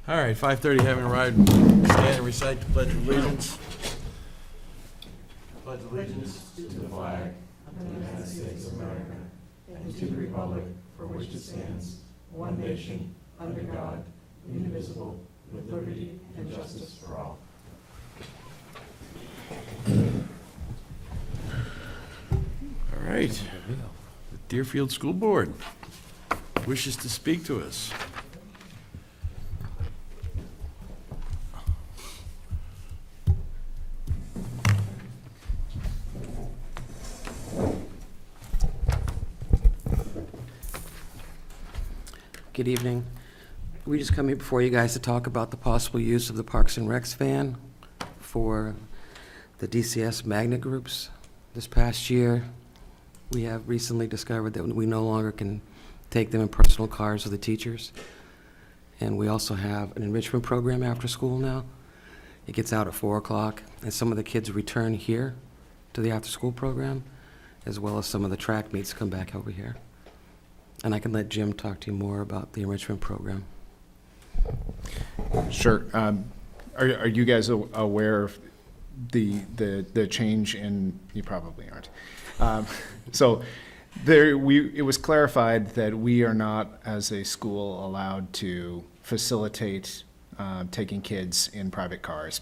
All right, 5:30, having arrived. Stand and recite the Pledge of Allegiance. Pledge allegiance to the flag of the United States of America and to the republic for which it stands, one nation, under God, indivisible, with liberty and justice for all. All right. The Deerfield School Board wishes to speak to us. Good evening. We just come here before you guys to talk about the possible use of the Parks and Recs van for the DCS magnet groups. This past year, we have recently discovered that we no longer can take them in personal cars with the teachers. And we also have an enrichment program after school now. It gets out at 4 o'clock, and some of the kids return here to the after-school program, as well as some of the track meets come back over here. And I can let Jim talk to you more about the enrichment program. Sure. Are you guys aware of the change in? You probably aren't. So it was clarified that we are not, as a school, allowed to facilitate taking kids in private cars.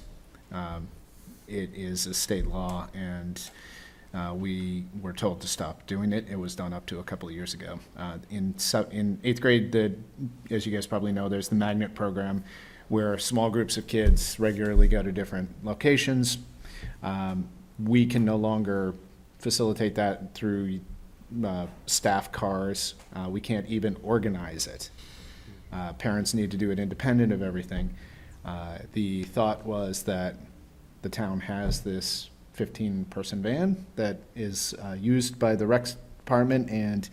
It is a state law, and we were told to stop doing it. It was done up to a couple of years ago. In 8th grade, as you guys probably know, there's the magnet program where small groups of kids regularly go to different locations. We can no longer facilitate that through staff cars. We can't even organize it. Parents need to do it independent of everything. The thought was that the town has this 15-person van that is used by the rec department, and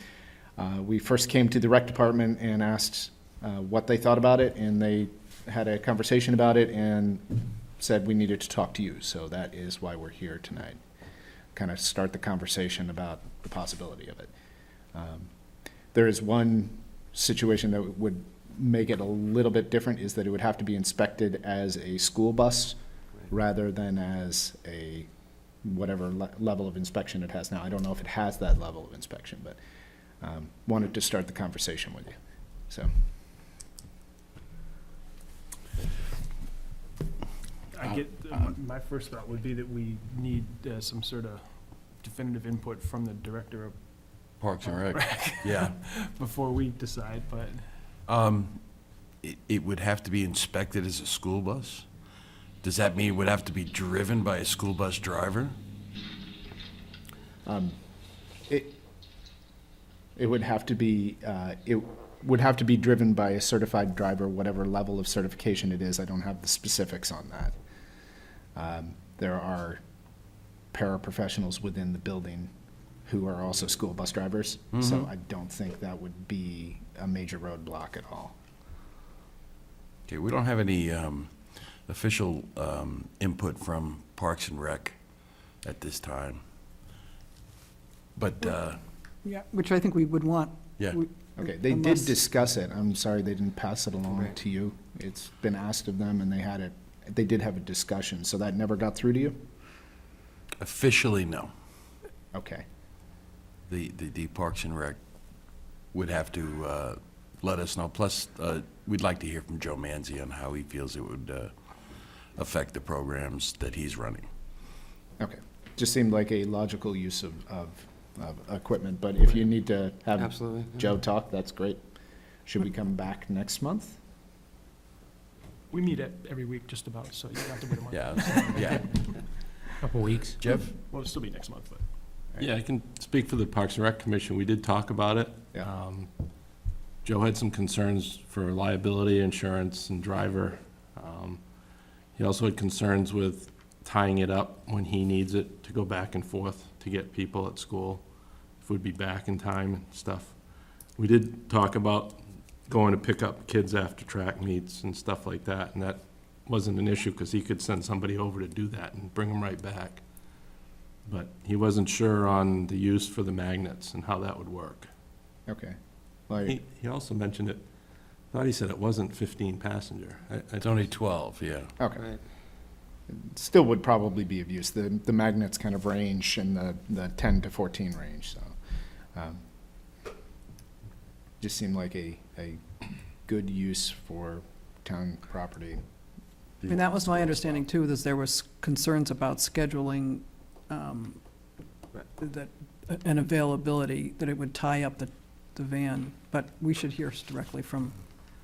we first came to the rec department and asked what they thought about it, and they had a conversation about it and said we needed to talk to you. So that is why we're here tonight, kind of start the conversation about the possibility of it. There is one situation that would make it a little bit different, is that it would have to be inspected as a school bus rather than as a whatever level of inspection it has now. I don't know if it has that level of inspection, but wanted to start the conversation with you. So. I get, my first thought would be that we need some sort of definitive input from the director of Parks and Rec. Yeah. before we decide, but It would have to be inspected as a school bus? Does that mean it would have to be driven by a school bus driver? It would have to be driven by a certified driver, whatever level of certification it is. I don't have the specifics on that. There are paraprofessionals within the building who are also school bus drivers, so I don't think that would be a major roadblock at all. Okay, we don't have any official input from Parks and Rec at this time. But, Yeah, which I think we would want. yeah, Okay, they did Unless- discuss it. I'm sorry they didn't pass it along Right. to you. It's been asked of them, and they did have a discussion, so that never got through to you? officially, no. Okay. The Parks and Rec would have to let us know. Plus, we'd like to hear from Joe Manzi on how he feels it would affect the programs that he's running. Okay, just seemed like a logical use of equipment, but if you need to have Absolutely. Joe talk, that's great. Should we come back next month? we meet every week just about, so you don't have to wait a month. Yeah, yeah. Couple weeks. Jeff? Well, it'll still be next month, but. Yeah, I can speak for the Parks and Rec Commission. We did talk about it. Yeah. Joe had some concerns for liability insurance and driver. He also had concerns with tying it up when he needs it to go back and forth to get people at school, if we'd be back in time and stuff. We did talk about going to pick up kids after track meets and stuff like that, and that wasn't an issue because he could send somebody over to do that and bring them right back. But he wasn't sure on the use for the magnets and how that would work. Okay. Well, He also mentioned it Thought he said it wasn't 15 passenger. It's only 12, yeah. Okay. Right. Still would probably be of use. The magnets kind of range in the 10 to 14 range, so. Just seemed like a good use for town property. I mean, that was my understanding too, that there was concerns about scheduling, that, and availability, that it would tie up the van, but we should hear directly from,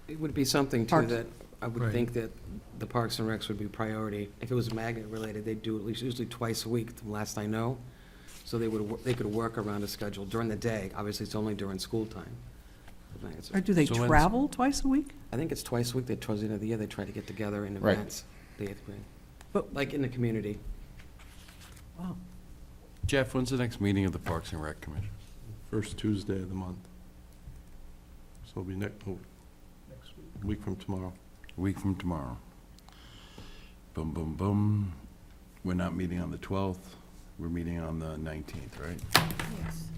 It would be something too Parks. that I would Right. think that the Parks and Recs would be priority. If it was magnet-related, they'd do at least usually twice a week, the last I know. So they could work around a schedule during the day. Obviously, it's only during school time. or do they So when's- travel twice a week? I think it's twice a week. Towards the end of the year, they try to get together in Right. events, the eighth grade. But- Like in the community. Wow. Jeff, when's the next meeting of the Parks and Rec Commission? First Tuesday of the month. So it'll be Next week. week from tomorrow. A week from tomorrow. Boom, boom, boom. We're not meeting on the 12th. We're meeting on the 19th, right? Yes.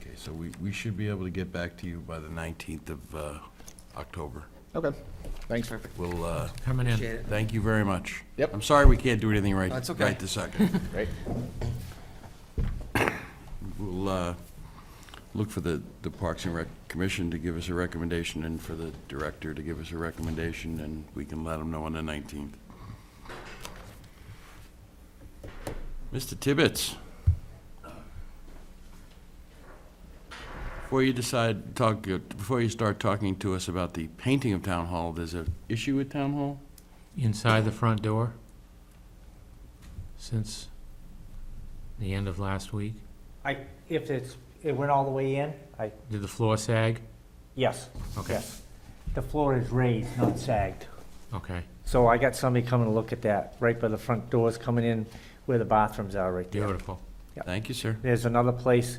Okay, so we should be able to get back to you by the 19th of October. Okay, thanks. Perfect. We'll, Coming in. Appreciate it. thank you very much. Yep. I'm sorry we can't do anything right, That's okay. right this second. Great. We'll look for the Parks and Rec Commission to give us a recommendation and for the director to give us a recommendation, and we can let them know on the 19th. Mr. Tibbetts. Before you start talking to us about the painting of Town Hall, there's an issue with Town Hall? Inside the front door since the end of last week. It went all the way in, Did the floor sag? yes, Okay, yes. The floor is raised, not sagged. okay. So I got somebody coming to look at that, right by the front doors, coming in where the bathrooms are right there. Beautiful. Thank you, sir. There's another place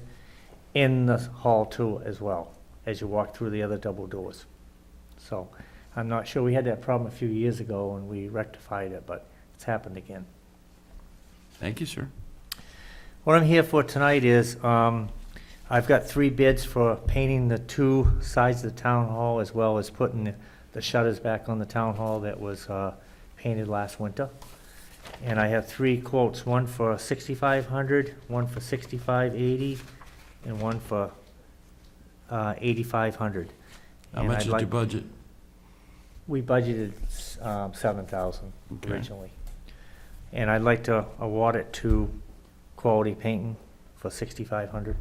in the hall too as well, as you walk through the other double doors. So, I'm not sure, we had that problem a few years ago and we rectified it, but it's happened again. Thank you, sir. What I'm here for tonight is, I've got 3 bids for painting the 2 sides of the town hall, as well as putting the shutters back on the town hall that was painted last winter. And I have 3 quotes, one for $6,500, one for $6,580, and one for $8,500. How And much I'd is your like- budget? We budgeted $7,000 Okay. originally. And I'd like to award it to Quality Painting for $6,500.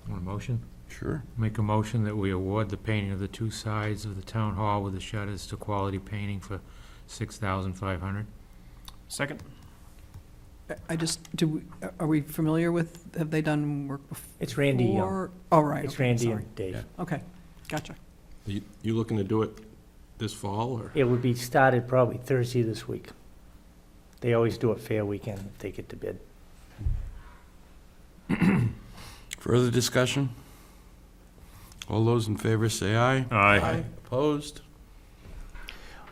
Want a motion? Sure. Make a motion that we award the painting of the 2 sides of the town hall with the shutters to Quality Painting for $6,500. Second? I just, are we familiar with, have they done work before? It's Randy Young. Oh, right. It's okay, Randy sorry. and Dave. Okay, gotcha. You looking to do it this fall, or? It would be started probably Thursday this week. They always do it fair weekend if they get the bid. Further discussion? All those in favor say aye. Aye. Opposed?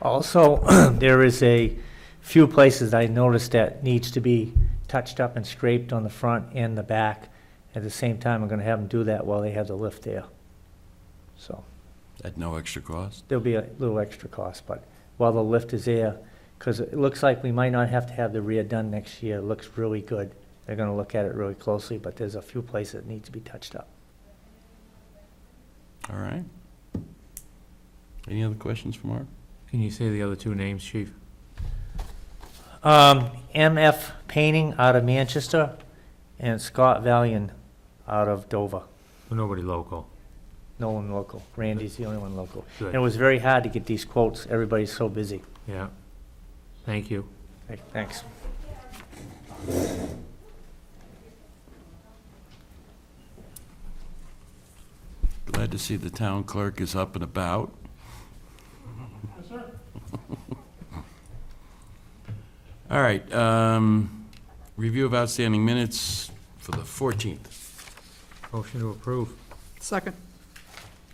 Also, there is a few places I noticed that needs to be touched up and scraped on the front and the back. At the same time, I'm gonna have them do that while they have the lift there. So, At no extra cost? there'll be a little extra cost, but while the lift is there, because it looks like we might not have to have the rear done next year. It looks really good. They're gonna look at it really closely, but there's a few places that need to be touched up. All right. Any other questions for Mark? Can you say the other 2 names, chief? MF Painting out of Manchester and Scott Valiant out of Dover. Nobody local. No one local. Randy's the only one local. And it Good. was very hard to get these quotes. Everybody's so busy. Yeah. Thank you. Okay, thanks. Glad to see the town clerk is up and about. All right, review of outstanding minutes for the 14th. Motion to approve. Second.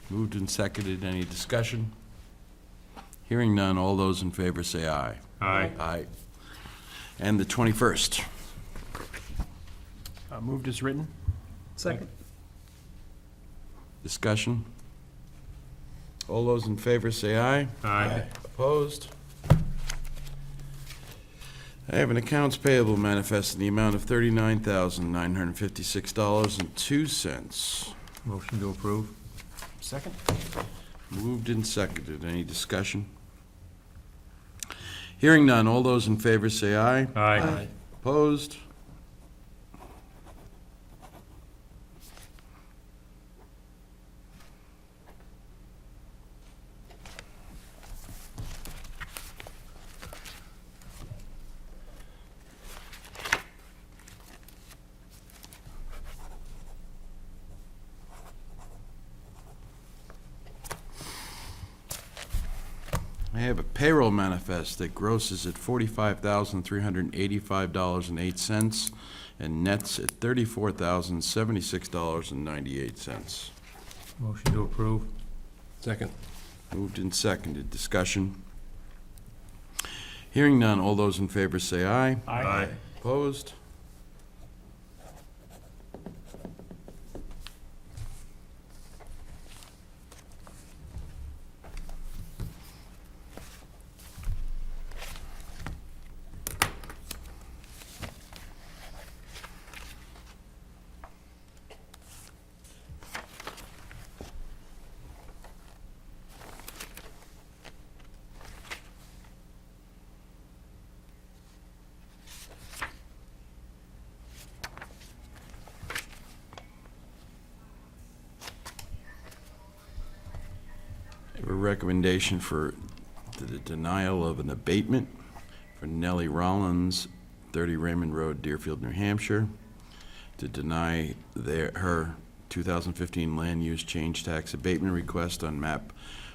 Moved and seconded. Any discussion? Hearing none. All those in favor say aye. Aye. Aye. And the 21st. Moved as written? Second. Discussion? All those in favor say aye. Aye. Opposed? I have an accounts payable manifest in the amount of $39,956.02. Motion to approve? Second? Moved and seconded. Any discussion? Hearing none. All those in favor say aye. Aye. Opposed? I have a payroll manifest that grosses at $45,385.08 and nets at $34,076.98. Motion to approve? Second. Moved and seconded. Discussion? Hearing none. All those in favor say aye. Aye. Opposed? A recommendation for the denial of an abatement for Nellie Rollins, 30 Raymond Road, Deerfield, New Hampshire, to deny her 2015 land use change tax abatement request on map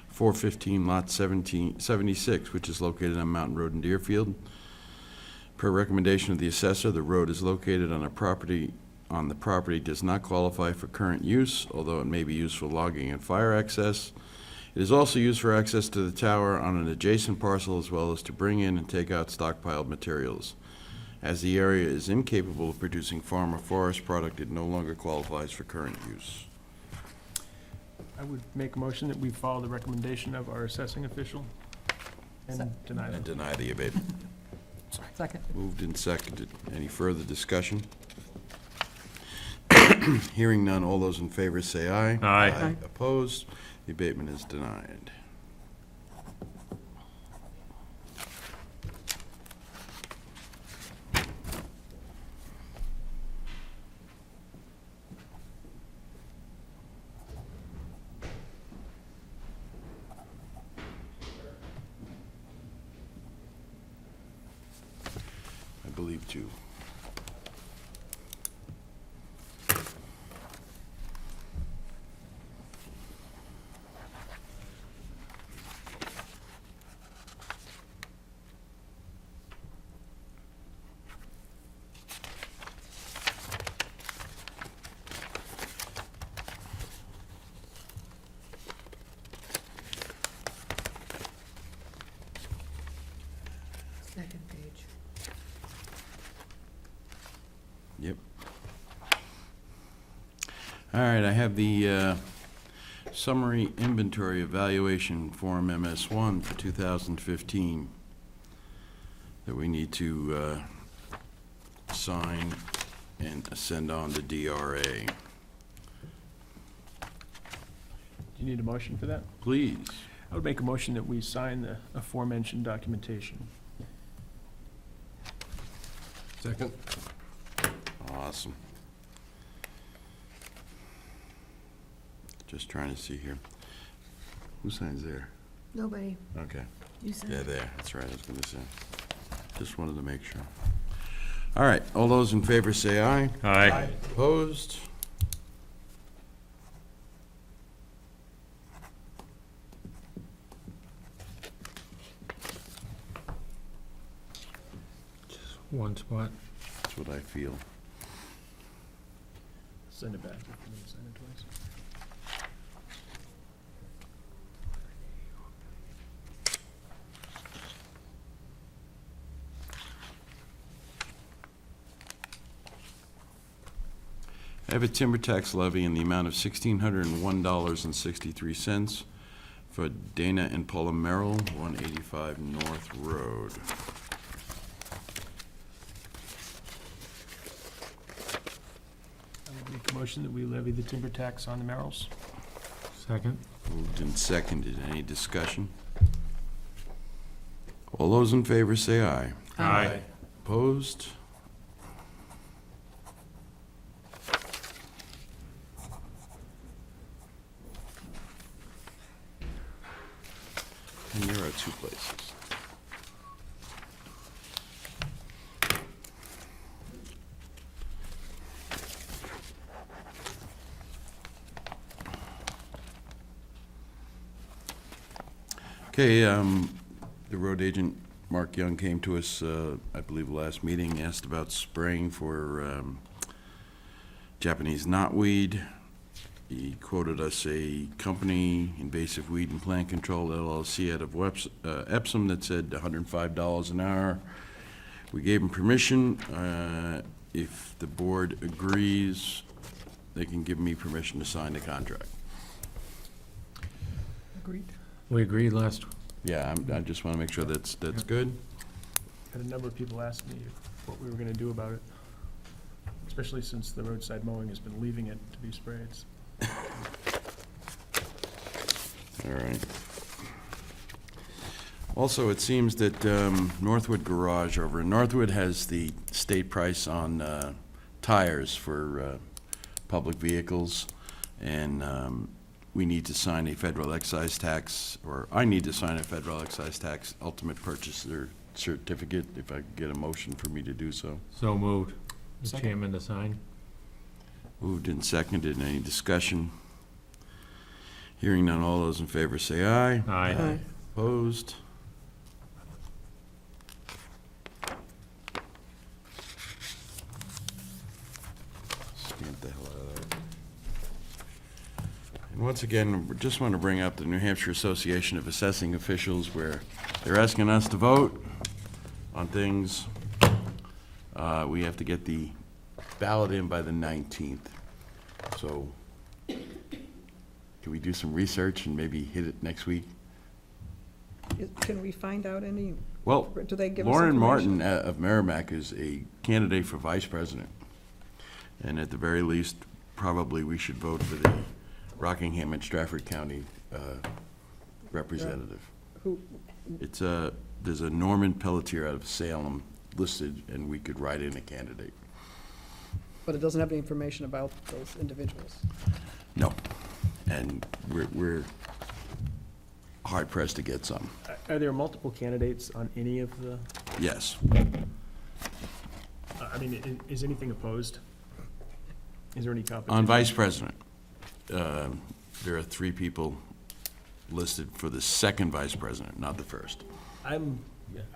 415, lot 76, which is located on Mountain Road in Deerfield. Per recommendation of the assessor, the road is located on the property does not qualify for current use, although it may be used for logging and fire access. It is also used for access to the tower on an adjacent parcel, as well as to bring in and take out stockpiled materials. As the area is incapable of producing farm or forest product, it no longer qualifies for current use. I would make a motion that we follow the recommendation of our assessing official and deny And them. deny the abatement. Second. Moved and seconded. Any further discussion? Hearing none, all those in favor say aye. Aye. Opposed? The abatement is denied. I believe two. Second page. Yep. All right, I have the summary inventory evaluation form MS1 for 2015 that we need to sign and send on to DRA. Do you need a motion for that? Please. I would make a motion that we sign the aforementioned documentation. Second. Awesome. Just trying to see here. Who signs there? Nobody. Okay. You said. Yeah, there, that's right, I was gonna say. Just wanted to make sure. All right, all those in favor say aye. Aye. Opposed? One spot. That's what I feel. Send it back. if you need to sign it twice. I have a timber tax levy in the amount of $1,601.63 for Dana and Paula Merrill, 185 North Road. I would make a motion that we levy the timber tax on the Merrills. Second? Moved and seconded. Any discussion? All those in favor say aye. Aye. Opposed? And there are two places. Okay, the road agent, Mark Young, came to us, I believe, last meeting, asked about spraying for Japanese knotweed. He quoted us a company, Invasive Weed and Plant Control LLC, out of Epsom, that said $105 an hour. We gave him permission. If the board agrees, they can give me permission to sign the contract. Agreed. We agreed last, Yeah, I just want to make sure that's good. Had a number of people ask me what we were gonna do about it, especially since the roadside mowing has been leaving it to be sprayed. All right. Also, it seems that Northwood Garage over in Northwood has the state price on tires for public vehicles, and we need to sign a federal excise tax, or I need to sign a federal excise tax ultimate purchaser certificate, if I could get a motion for me to do so. so moved. The Second. chairman to sign? Moved and seconded. Any discussion? Hearing none, all those in favor say aye. Aye. Opposed? Stamp the hell out of that. And once again, we just want to bring up the New Hampshire Association of Assessing Officials, where they're asking us to vote on things. We have to get the ballot in by the 19th. So can we do some research and maybe hit it next week? Can we find out any, Well, do they give us Lauren information? Martin of Merrimack is a candidate for vice president. And at the very least, probably we should vote for the Rockingham and Stratford County representative. Who, It's there's a Norman Pelletier out of Salem listed, and we could write in a candidate. but it doesn't have any information about those individuals. No. And we're hard pressed to get some. Are there multiple candidates on any of the, Yes. I mean, is anything opposed? Is there any competition? On vice president, there are 3 people listed for the second vice president, not the first. I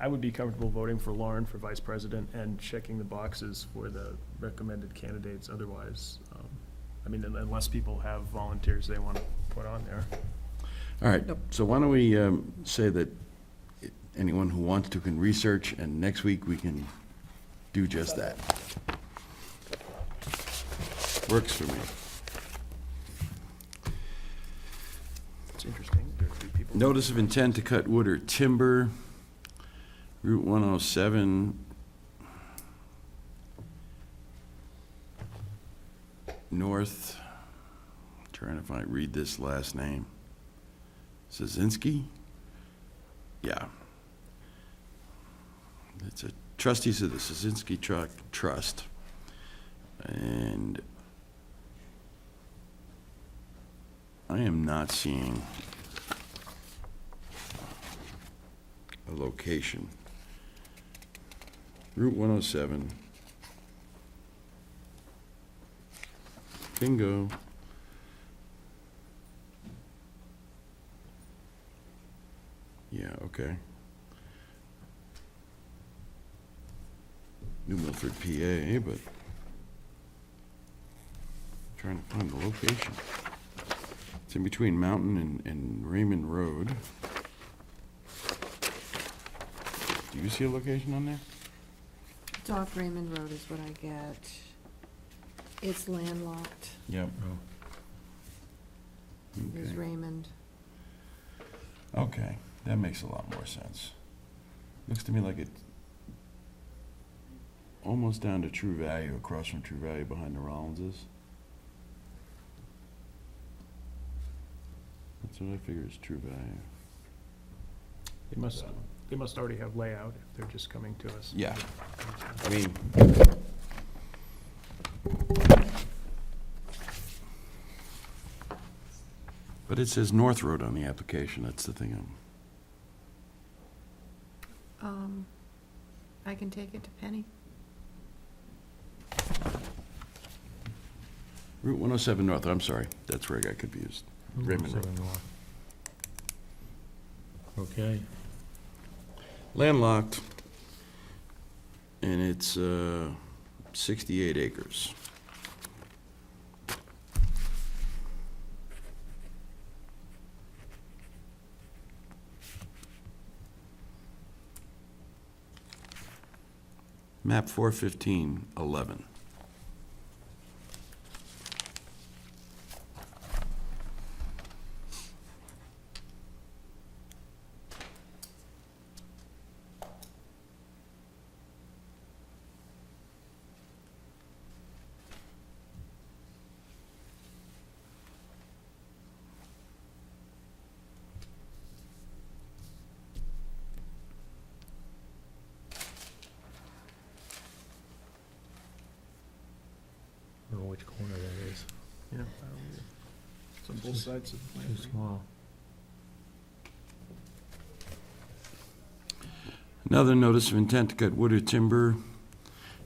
would be comfortable voting for Lauren for vice president and checking the boxes for the recommended candidates otherwise. I mean, unless people have volunteers they want to put on there. All right, Nope. so why don't we say that anyone who wants to can research, and next week we can do just that. Works for me. It's interesting. There are 3 people. Notice of intent to cut wood or timber, Route 107, north, trying to read this last name. Szynski? Yeah. It's a trustees of the Szynski Trust. And I am not seeing a location. Route 107. Bingo. Yeah, okay. New Milford, PA, but trying to find the location. It's in between Mountain and Raymond Road. Do you see a location on there? It's off Raymond Road is what I get. It's landlocked, Yep. is Okay. Raymond. Okay, that makes a lot more sense. Looks to me like it's almost down to True Value, across from True Value behind the Rollinses. That's what I figure is True Value. They must already have layout if they're just coming to us. Yeah. I mean, but it says North Road on the application, that's the thing. I can take it to Penny. Route 107 North, I'm sorry, that's where I got confused. Raymond Road. 107 North. Okay. Landlocked, and it's 68 acres. Map 415-11. I don't know which corner that is. Yeah. It's on both sides of the Too plant. small. Another notice of intent to cut wood or timber,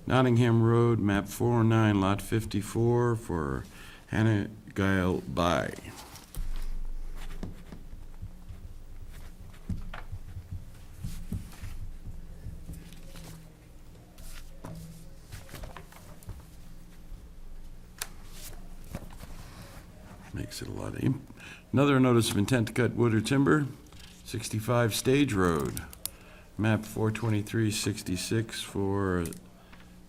Nottingham Road, map 409, lot 54, for Hannah Guile By. Makes it a lot of, another notice of intent to cut wood or timber, 65 Stage Road, map 42366, for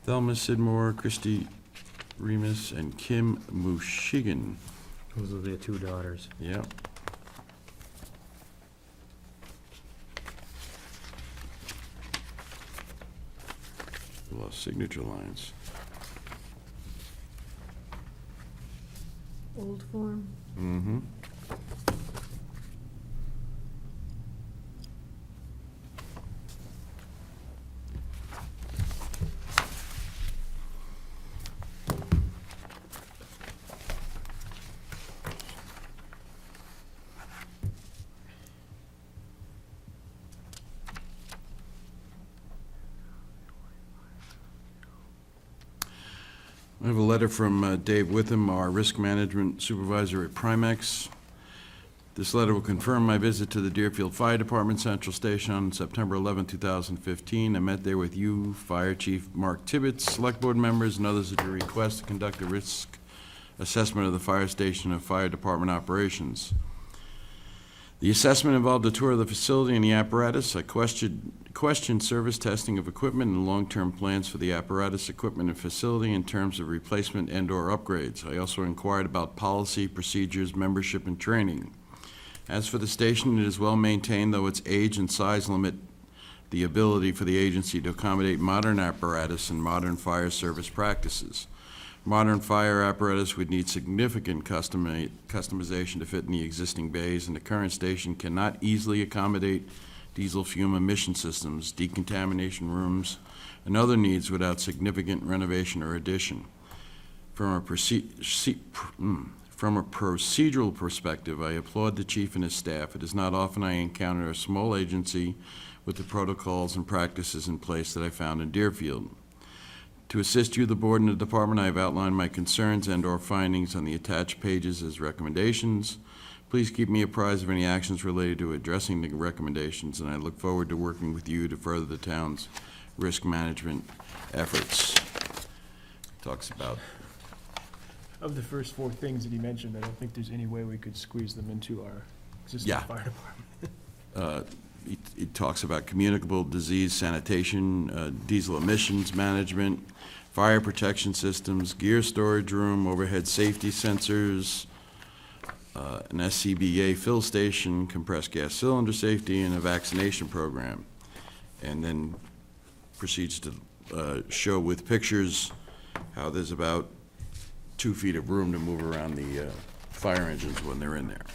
Thelma Sidmore, Christy Remus, and Kim Mushigan. Those are their two daughters. Yep. Lost signature lines. Old Form. Mm-hmm. I have a letter from Dave Witham, our risk management supervisor at Primex. This letter will confirm my visit to the Deerfield Fire Department Central Station on September 11, 2015. I met there with you, Fire Chief Mark Tibbetts, Select Board members, and others at your request to conduct a risk assessment of the fire station and fire department operations. The assessment involved a tour of the facility and the apparatus. I questioned service testing of equipment and long-term plans for the apparatus, equipment, and facility in terms of replacement and/or upgrades. I also inquired about policy, procedures, membership, and training. As for the station, it is well-maintained, though its age and size limit the ability for the agency to accommodate modern apparatus and modern fire service practices. Modern fire apparatus would need significant customization to fit in the existing bays, and the current station cannot easily accommodate diesel fume emission systems, decontamination rooms, and other needs without significant renovation or addition. From a procedural perspective, I applaud the chief and his staff. It is not often I encounter a small agency with the protocols and practices in place that I found in Deerfield. To assist you, the board, and the department, I have outlined my concerns and/or findings on the attached pages as recommendations. Please keep me apprised of any actions related to addressing the recommendations, and I look forward to working with you to further the town's risk management efforts. Talks about, Of the first four things that he mentioned, I don't think there's any way we could squeeze them into our existing Yeah. fire department. it talks about communicable disease sanitation, diesel emissions management, fire protection systems, gear storage room, overhead safety sensors, an SCBA fill station, compressed gas cylinder safety, and a vaccination program. And then proceeds to show with pictures how there's about 2 feet of room to move around the fire engines when they're in there.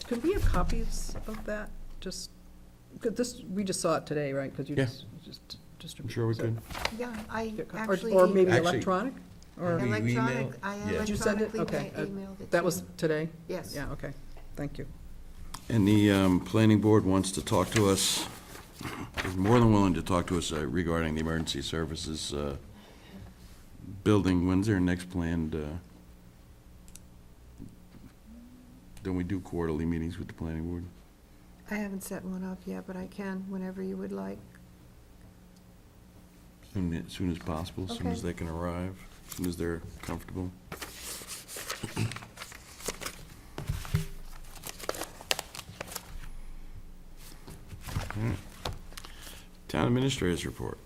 Could we have copies of that? Just, could this, we just saw it today, right? Because you Yeah. just I'm sure we could. Yeah, I Or actually. or maybe Actually- electronic? Or, We email- Electronic, I Yeah. did you send it? electronically Okay. emailed it That to was you. today? Yes. Yeah, okay. Thank you. And the planning board wants to talk to us, is more than willing to talk to us regarding the emergency services building. When's their next planned, don't we do quarterly meetings with the planning board? I haven't set one up yet, but I can whenever you would like. Soon as possible, as soon as Okay. they can arrive, as soon as they're comfortable. Town administrators report.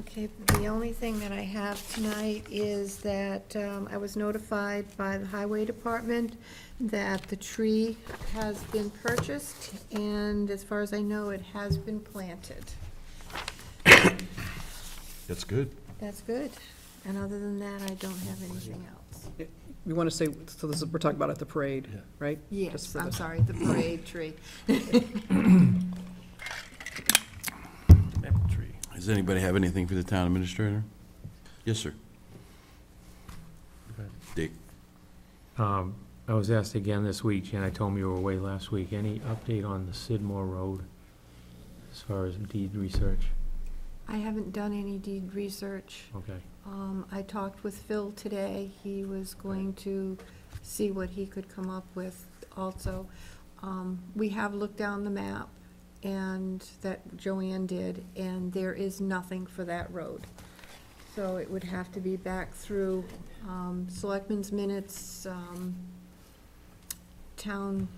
Okay, the only thing that I have tonight is that I was notified by the highway department that the tree has been purchased, and as far as I know, it has been planted. That's good. That's good. And other than that, I don't have anything else. We want to say, so this is, we're talking about at the parade, right? Just Yes, for I'm the- sorry, the parade tree. Maple tree. Does anybody have anything for the town administrator? Yes, sir. Dick. I was asked again this week, Jen, I told me you were away last week. Any update on the Sidmore Road as far as deed research? I haven't done any deed research. Okay. I talked with Phil today. He was going to see what he could come up with also. We have looked down the map, and that Joanne did, and there is nothing for that road. So it would have to be back through selectmen's minutes, town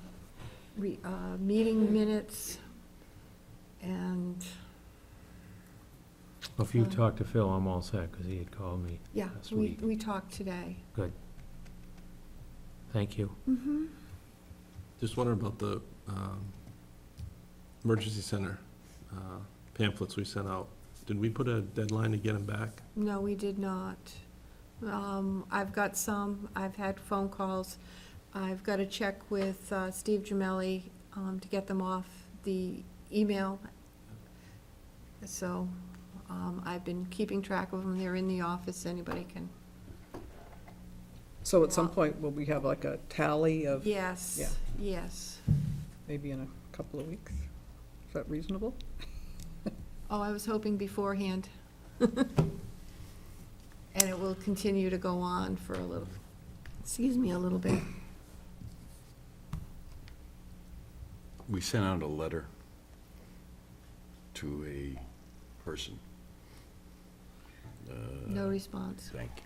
meeting minutes, and, Well, if you talk to Phil, I'm all set, because he had called me. yeah, Last we week. talked today. Thank you. Mm-hmm. Just wondering about the emergency center pamphlets we sent out. Did we put a deadline to get them back? No, we did not. I've got some, I've had phone calls. I've got to check with Steve Gemelli to get them off the email. So I've been keeping track of them. They're in the office. Anybody can. So at some point, will we have like a tally of, Yes, Yeah. yes. maybe in a couple of weeks? Is that reasonable? Oh, I was hoping beforehand. And it will continue to go on for a little, excuse me, a little bit. We sent out a letter to a person. No response. Thank you.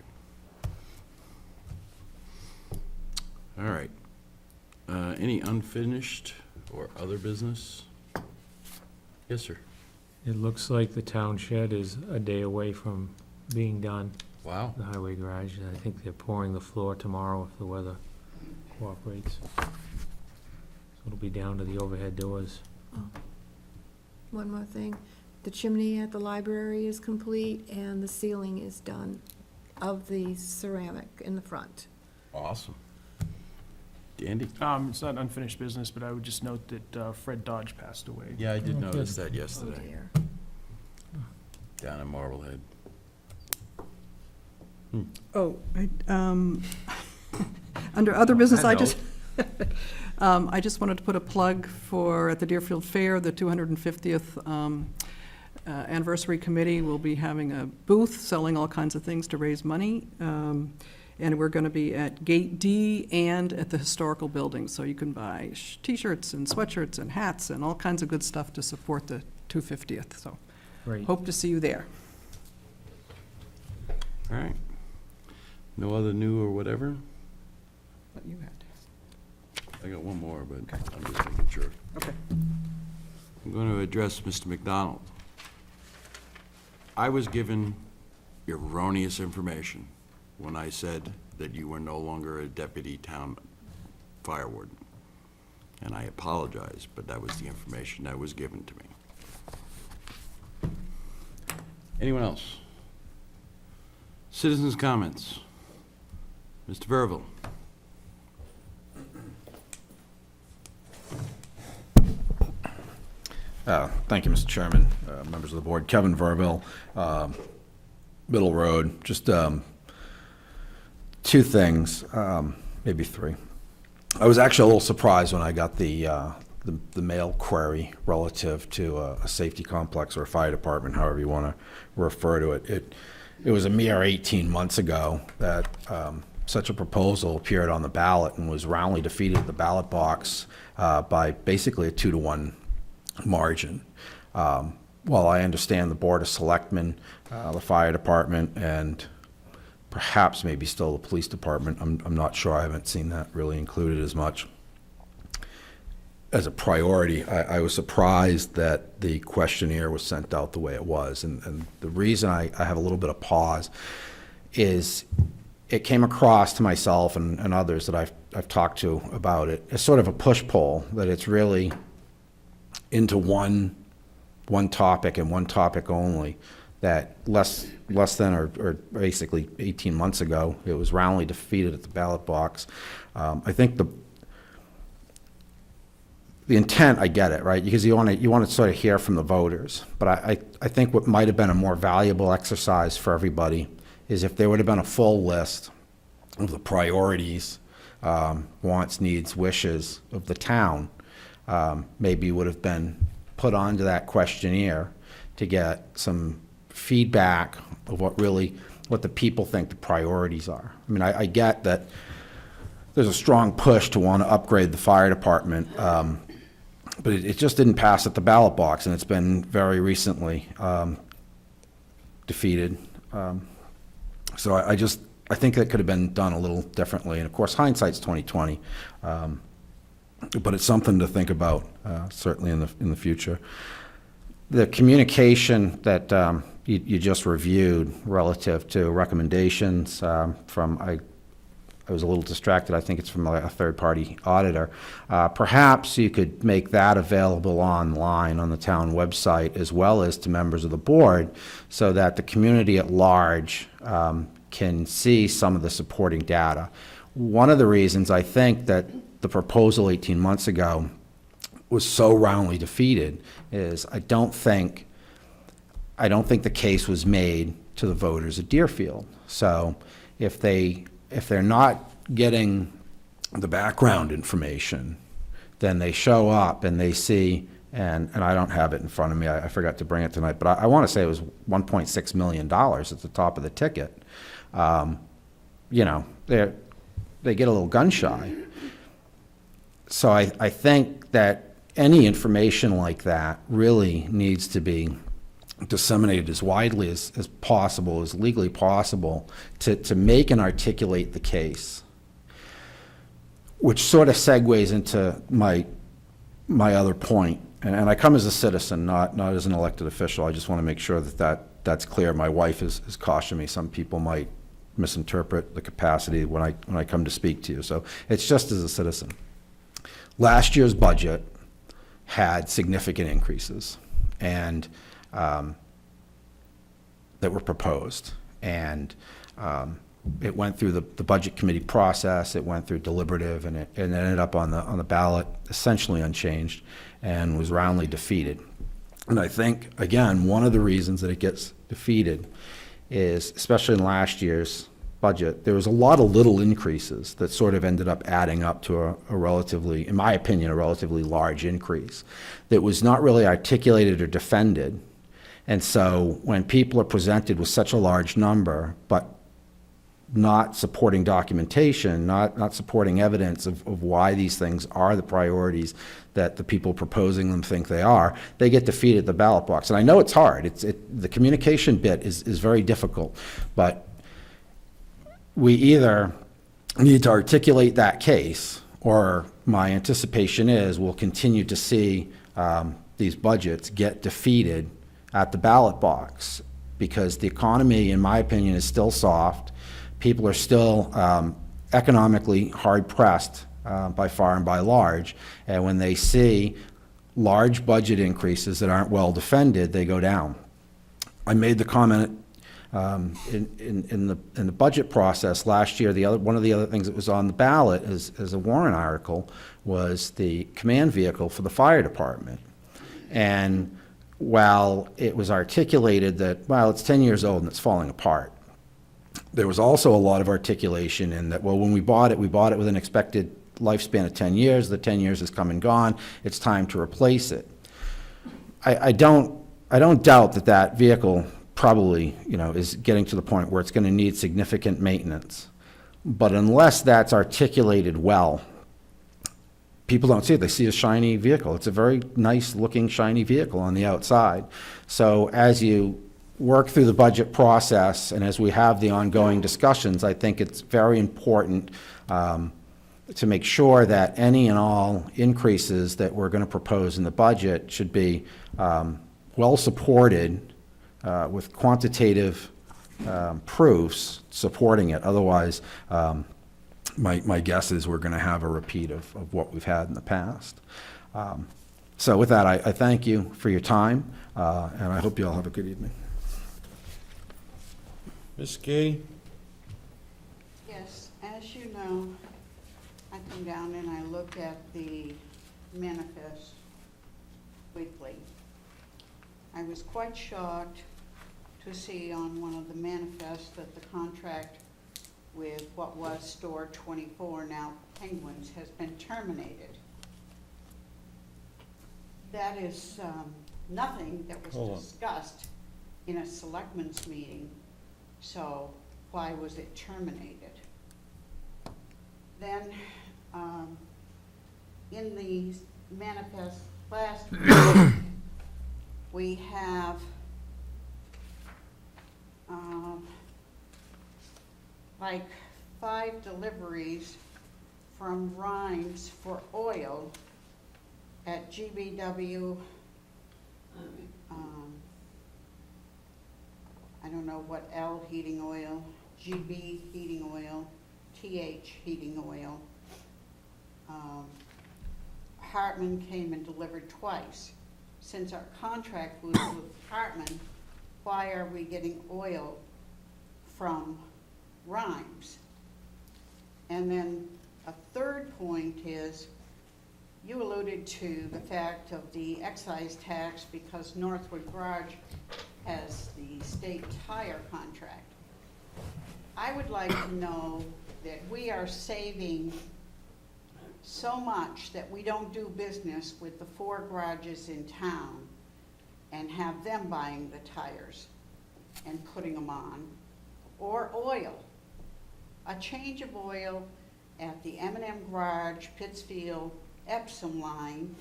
All right. Any unfinished or other business? Yes, sir. It looks like the town shed is a day away from being done, Wow. the highway garage. I think they're pouring the floor tomorrow if the weather cooperates. So it'll be down to the overhead doors. One more thing, the chimney at the library is complete and the ceiling is done of the ceramic in the front. Awesome. Dandy? It's not unfinished business, but I would just note that Fred Dodge passed away. Yeah, I did Oh, notice good. that Oh yesterday, dear. down in Marblehead. Oh, under other business, I just, I just wanted to put a plug for, at the Deerfield Fair, the 250th Anniversary Committee will be having a booth selling all kinds of things to raise money. And we're going to be at Gate D and at the Historical Building, so you can buy T-shirts and sweatshirts and hats and all kinds of good stuff to support the 250th. So Great. hope to see you there. All right. No other new or whatever? What you had. I got one more, but I'm just making sure. Okay. I'm going to address Mr. McDonald. I was given erroneous information when I said that you were no longer a deputy town fire warden. And I apologize, but that was the information that was given to me. Anyone else? Citizens' comments. Mr. Verville. Thank you, Mr. Chairman, members of the board. Kevin Verville, Middle Road. Just two things, maybe three. I was actually a little surprised when I got the mail query relative to a safety complex or a fire department, however you want to refer to it. It was a mere 18 months ago that such a proposal appeared on the ballot and was roundly defeated at the ballot box by basically a 2-to-1 margin. While I understand the Board of Selectmen, the fire department, and perhaps maybe still the police department, I'm not sure, I haven't seen that really included as much as a priority. I was surprised that the questionnaire was sent out the way it was, and the reason I have a little bit of pause is it came across to myself and others that I've talked to about it as sort of a push-pull, that it's really into one topic and one topic only, that less than or basically 18 months ago, it was roundly defeated at the ballot box. I think the intent, I get it, right? Because you want to sort of hear from the voters. But I think what might have been a more valuable exercise for everybody is if there would have been a full list of the priorities, wants, needs, wishes of the town, maybe would have been put onto that questionnaire to get some feedback of what the people think the priorities are. I mean, I get that there's a strong push to want to upgrade the fire department, but it just didn't pass at the ballot box, and it's been very recently defeated. So I think that could have been done a little differently. And of course, hindsight's 20/20. But it's something to think about, certainly in the future. The communication that you just reviewed relative to recommendations from, I was a little distracted, I think it's from a third-party auditor. Perhaps you could make that available online on the town website as well as to members of the board, so that the community at large can see some of the supporting data. One of the reasons I think that the proposal 18 months ago was so roundly defeated is I don't think the case was made to the voters of Deerfield. So if they're not getting the background information, then they show up and they see, and I don't have it in front of me, I forgot to bring it tonight, but I want to say it was $1.6 million at the top of the ticket. You know, they get a little gun shy. So I think that any information like that really needs to be disseminated as widely as possible, as legally possible, to make and articulate the case. Which sort of segues into my other point. And I come as a citizen, not as an elected official. I just want to make sure that's clear. My wife has cautioned me. Some people might misinterpret the capacity when I come to speak to you. So it's just as a citizen. Last year's budget had significant increases and that were proposed, and it went through the budget committee process. It went through deliberative, and it ended up on the ballot essentially unchanged and was roundly defeated. And I think, again, one of the reasons that it gets defeated is, especially in last year's budget, there was a lot of little increases that sort of ended up adding up to a relatively, in my opinion, a relatively large increase that was not really articulated or defended. And so when people are presented with such a large number, but not supporting documentation, not supporting evidence of why these things are the priorities that the people proposing them think they are, they get defeated at the ballot box. And I know it's hard. The communication bit is very difficult, but we either need to articulate that case, or my anticipation is we'll continue to see these budgets get defeated at the ballot box, because the economy, in my opinion, is still soft. People are still economically hard-pressed by far and by large, and when they see large budget increases that aren't well defended, they go down. I made the comment in the budget process last year. One of the other things that was on the ballot as a warrant article was the command vehicle for the fire department. And while it was articulated that, well, it's 10 years old and it's falling apart, there was also a lot of articulation in that, well, when we bought it with an expected lifespan of 10 years. The 10 years has come and gone. It's time to replace it. I don't doubt that vehicle probably, is getting to the point where it's going to need significant maintenance. But unless that's articulated well, people don't see it. They see a shiny vehicle. It's a very nice looking shiny vehicle on the outside. So as you work through the budget process and as we have the ongoing discussions, I think it's very important to make sure that any and all increases that we're going to propose in the budget should be well supported with quantitative proofs supporting it. Otherwise, my guess is we're going to have a repeat of what we've had in the past. So with that, I thank you for your time, and I hope you all have a good evening. Ms. Gay? Yes, as you know, I come down and I look at the manifest weekly. I was quite shocked to see on one of the manifests that the contract with what was Store 24, now Penguins, has been terminated. That is nothing that was discussed in a selectmen's meeting, so why was it terminated? Then, in the manifest last week, we have like 5 deliveries from Rhymes for oil at GBW, I don't know what L heating oil, GB heating oil, TH heating oil. Hartman came and delivered twice. Since our contract was with Hartman, why are we getting oil from Rhymes? And then a third point is, you alluded to the fact of the excise tax because Northwood Garage has the state tire contract. I would like to know that we are saving so much that we don't do business with the 4 garages in town and have them buying the tires and putting them on, or oil. A change of oil at the M&M Garage, Pittsfield, Epsom line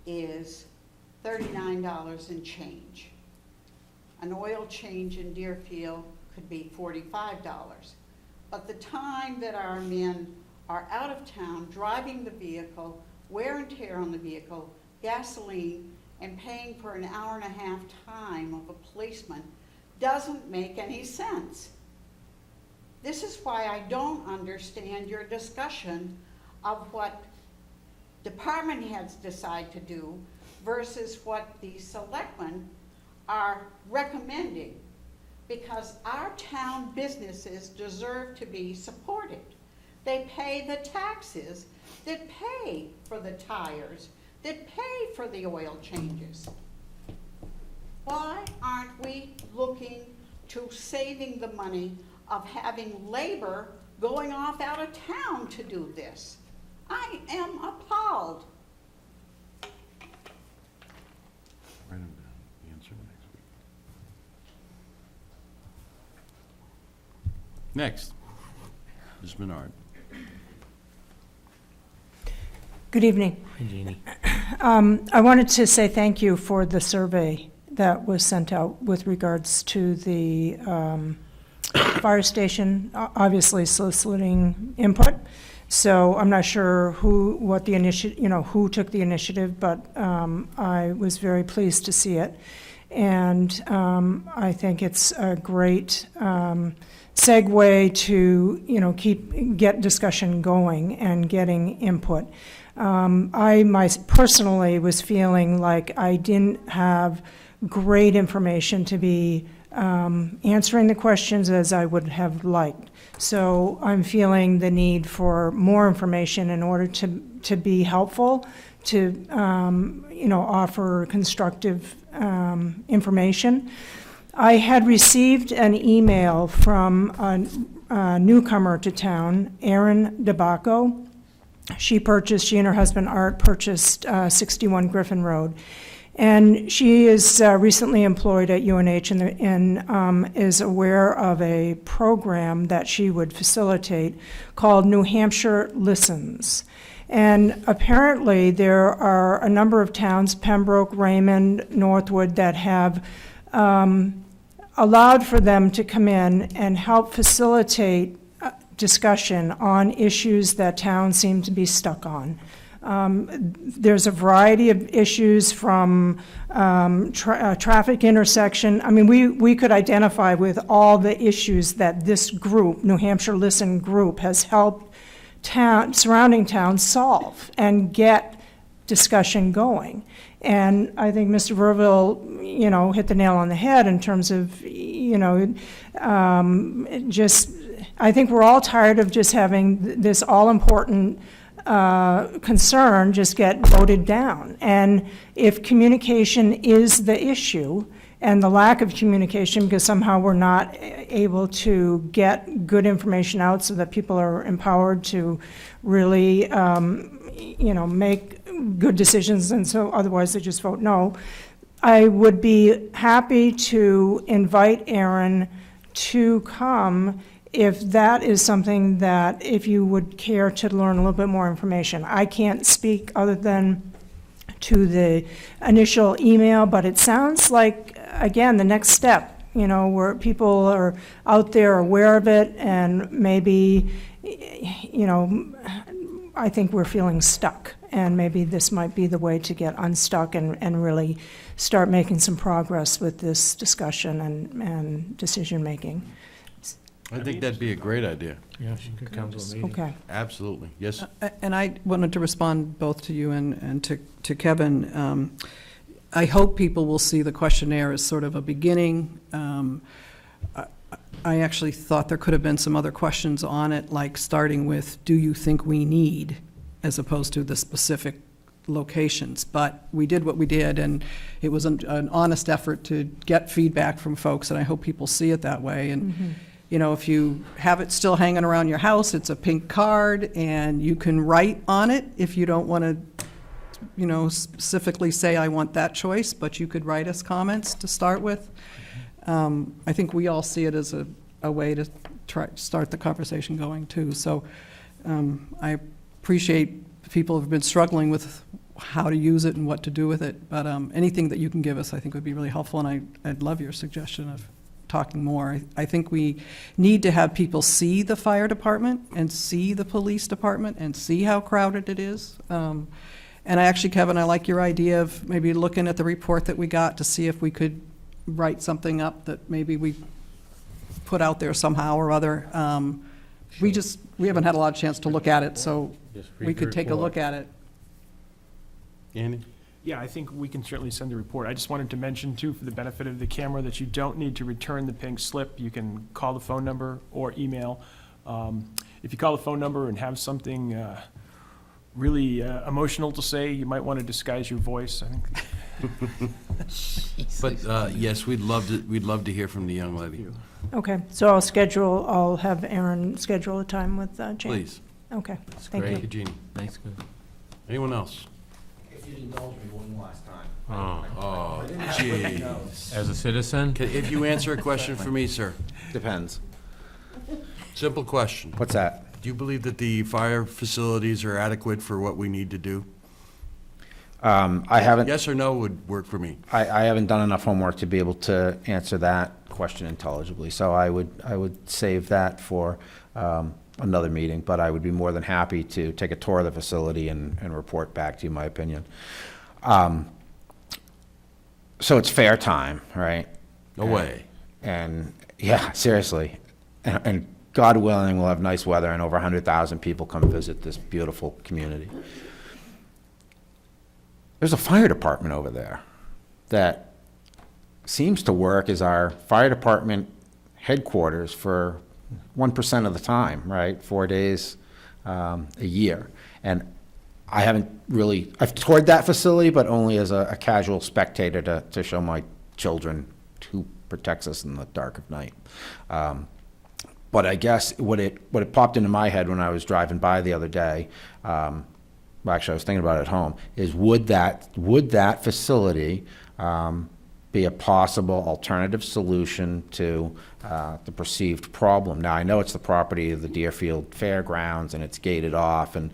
is $39 and change. An oil change in Deerfield could be $45. But the time that our men are out of town driving the vehicle, wear and tear on the vehicle, gasoline, and paying for an hour-and-a-half time of a policeman doesn't make any sense. This is why I don't understand your discussion of what department heads decide to do versus what the selectmen are recommending, because our town businesses deserve to be supported. They pay the taxes that pay for the tires, that pay for the oil changes. Why aren't we looking to saving the money of having labor going off out of town to do this? I am appalled. Write them down. Answer next week. Next, Ms. Menard. Good evening. Hi, Jeannie. I wanted to say thank you for the survey that was sent out with regards to the fire station, obviously soliciting input. So I'm not sure who took the initiative, but I was very pleased to see it. And I think it's a great segue to, get discussion going and getting input. I personally was feeling like I didn't have great information to be answering the questions as I would have liked. So I'm feeling the need for more information in order to be helpful, to, offer constructive information. I had received an email from a newcomer to town, Erin DeBacco. She and her husband Art purchased 61 Griffin Road. And she is recently employed at UNH and is aware of a program that she would facilitate called New Hampshire Listens. And apparently there are a number of towns, Pembroke, Raymond, Northwood, that have allowed for them to come in and help facilitate discussion on issues that towns seem to be stuck on. There's a variety of issues from traffic intersection. I mean, we could identify with all the issues that this group, New Hampshire Listen Group, has helped surrounding towns solve and get discussion going. And I think Mr. Verville, hit the nail on the head in terms of, I think we're all tired of just having this all-important concern just get voted down. And if communication is the issue, and the lack of communication because somehow we're not able to get good information out so that people are empowered to really, make good decisions, and so otherwise they just vote no, I would be happy to invite Erin to come if that is something that, if you would care to learn a little bit more information. I can't speak other than to the initial email, but it sounds like, again, the next step, where people are out there aware of it, and maybe, I think we're feeling stuck, and maybe this might be the way to get unstuck and really start making some progress with this discussion and decision-making. I think that'd be a great idea. Yeah, she could come to a meeting. Okay. Absolutely. Yes? And I wanted to respond both to you and to Kevin. I hope people will see the questionnaire as sort of a beginning. I actually thought there could have been some other questions on it, like starting with, do you think we need, as opposed to the specific locations. But we did what we did, and it was an honest effort to get feedback from folks, and I hope people see it that way. And if you have it still hanging around your house, it's a pink card, and you can write on it if you don't want to, specifically say, I want that choice, but you could write us comments to start with. I think we all see it as a way to try start the conversation going, too. So I appreciate people have been struggling with how to use it and what to do with it, but anything that you can give us, I think, would be really helpful, and I'd love your suggestion of talking more. I think we need to have people see the fire department and see the police department and see how crowded it is. And actually, Kevin, I like your idea of maybe looking at the report that we got to see if we could write something up that maybe we put out there somehow or other. We haven't had a lot of chance to look at it, so Just read we the could take a report. look at it. Andy? Yeah, I think we can certainly send the report. I just wanted to mention, too, for the benefit of the camera, that you don't need to return the pink slip. You can call the phone number or email. If you call the phone number and have something really emotional to say, you might want to disguise your voice, I think. But, yes, we'd love to hear from the young lady. Okay, so I'll have Erin schedule a time with Jane. Please. Okay, That's thank great. you. Jeannie. Thanks, good. Anyone else? If you'd indulge me one last time. Oh, jeez. As a citizen, If you answer a question for me, sir. Depends. Simple question. What's that? Do you believe that the fire facilities are adequate for what we need to do? I haven't. Yes or no would work for me. I haven't done enough homework to be able to answer that question intelligibly, so I would save that for another meeting, but I would be more than happy to take a tour of the facility and report back to you my opinion. so it's fair time, right? No way. And, yeah, seriously. And God willing, we'll have nice weather and over 100,000 people come visit this beautiful community. There's a fire department over there that seems to work as our fire department headquarters for 1% of the time, right? 4 days a year. And I haven't really, I've toured that facility, but only as a casual spectator to show my children who protects us in the dark of night. But I guess what it popped into my head when I was driving by the other day, well, actually I was thinking about it at home, is would that facility be a possible alternative solution to the perceived problem? Now, I know it's the property of the Deerfield Fairgrounds and it's gated off, and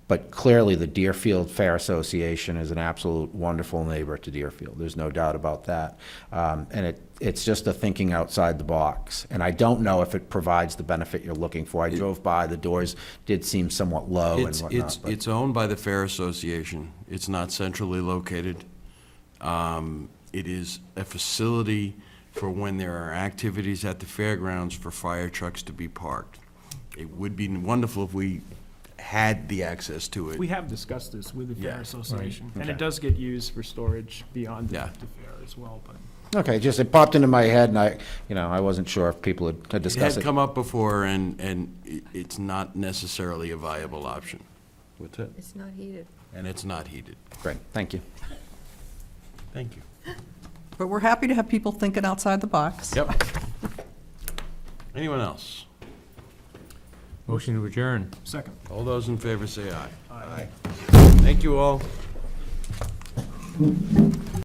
but clearly the Deerfield Fair Association is an absolute wonderful neighbor to Deerfield. There's no doubt about that. And it's just a thinking outside the box. And I don't know if it provides the benefit you're looking for. I drove by, the doors did seem somewhat low and whatnot. but- It's owned by the Fair Association. It's not centrally located. It is a facility for when there are activities at the fairgrounds for fire trucks to be parked. It would be wonderful if we had the access to it. We have discussed this with the Fair Yeah. Association, and Okay. it does get used for storage beyond the Yeah. fair as well, but. Okay, just it popped into my head and I wasn't sure if people had It discussed had it. come up before, and it's not necessarily a viable option. What's it? It's not heated. And it's not heated. Great, thank you. Thank you. But we're happy to have people thinking outside the box. Yep. Anyone else? Motion to adjourn. Second. All those in favor say aye. Aye. Thank you all.